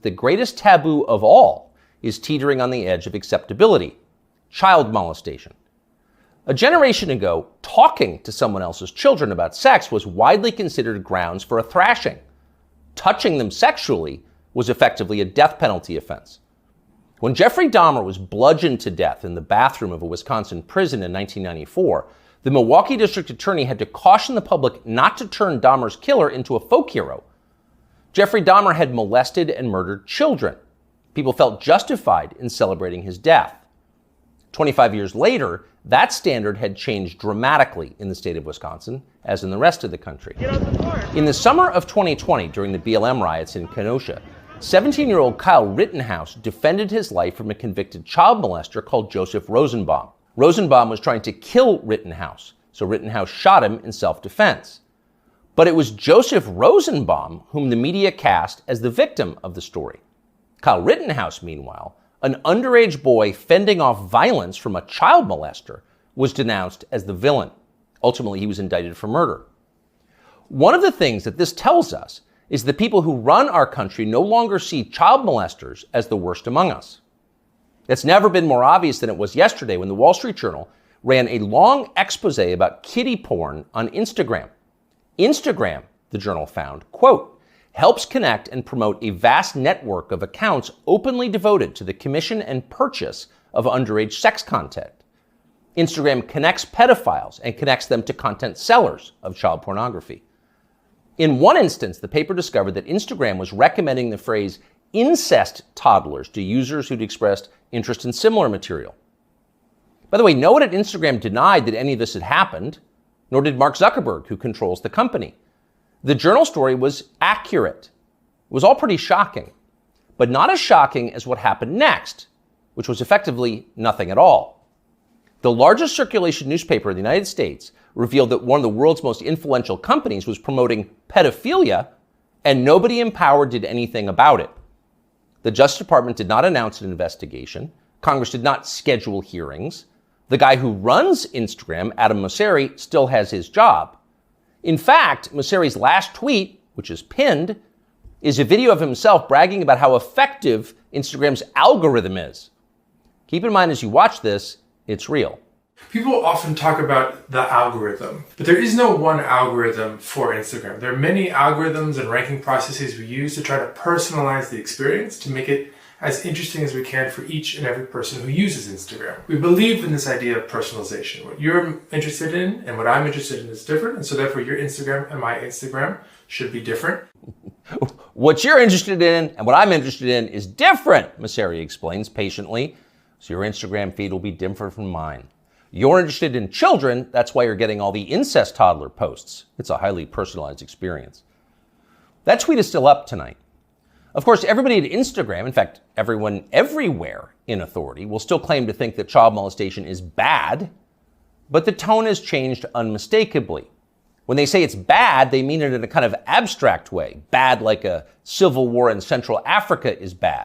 The greatest taboo of all is teetering on the edge of acceptability: child molestation. A generation ago, talking to someone else's children about sex was widely considered grounds for a thrashing. Touching them sexually was effectively a death penalty offense. When Jeffrey Dahmer was bludgeoned to death in the bathroom of a Wisconsin prison in 1994, the Milwaukee district attorney had to caution the public not to turn Dahmer's killer into a folk hero. Jeffrey Dahmer had molested and murdered children. People felt justified in celebrating his death. 25 years later, that standard had changed dramatically in the state of Wisconsin, as in the rest of the country. In the summer of 2020, during the BLM riots in Kenosha, 17-year-old Kyle Rittenhouse defended his life from a convicted child molester called Joseph Rosenbaum. Rosenbaum was trying to kill Rittenhouse, so Rittenhouse shot him in self-defense. But it was Joseph Rosenbaum whom the media cast as the victim of the story. Kyle Rittenhouse, meanwhile, an underage boy fending off violence from a child molester, was denounced as the villain. Ultimately, he was indicted for murder. One of the things that this tells us is the people who run our country no longer see child molesters as the worst among us. It's never been more obvious than it was yesterday when the Wall Street Journal ran a long expose about kiddie porn on Instagram. Instagram, the journal found, quote, helps connect and promote a vast network of accounts openly devoted to the commission and purchase of underage sex content. Instagram connects pedophiles and connects them to content sellers of child pornography. In one instance, the paper discovered that Instagram was recommending the phrase incest toddlers to users who'd expressed interest in similar material. By the way, no one at Instagram denied that any of this had happened, nor did Mark Zuckerberg, who controls the company. The journal story was accurate. It was all pretty shocking, but not as shocking as what happened next, which was effectively nothing at all. The largest circulation newspaper in the United States revealed that one of the world's most influential companies was promoting pedophilia, and nobody in power did anything about it. The Justice Department did not announce an investigation. Congress did not schedule hearings. The guy who runs Instagram, Adam Mosseri, still has his job. In fact, Mosseri's last tweet, which is pinned, is a video of himself bragging about how effective Instagram's algorithm is. Keep in mind as you watch this, it's real. People often talk about the algorithm, but there is no one algorithm for Instagram. There are many algorithms and ranking processes we use to try to personalize the experience to make it as interesting as we can for each and every person who uses Instagram. We believe in this idea of personalization. What you're interested in and what I'm interested in is different, and so therefore your Instagram and my Instagram should be different. What you're interested in and what I'm interested in is different, Mosseri explains patiently, so your Instagram feed will be different from mine. You're interested in children, that's why you're getting all the incest toddler posts. It's a highly personalized experience. That tweet is still up tonight. Of course, everybody at Instagram, in fact, everyone everywhere in authority, will still claim to think that child molestation is bad, but the tone has changed unmistakably. When they say it's bad, they mean it in a kind of abstract way. Bad like a civil war in Central Africa is bad.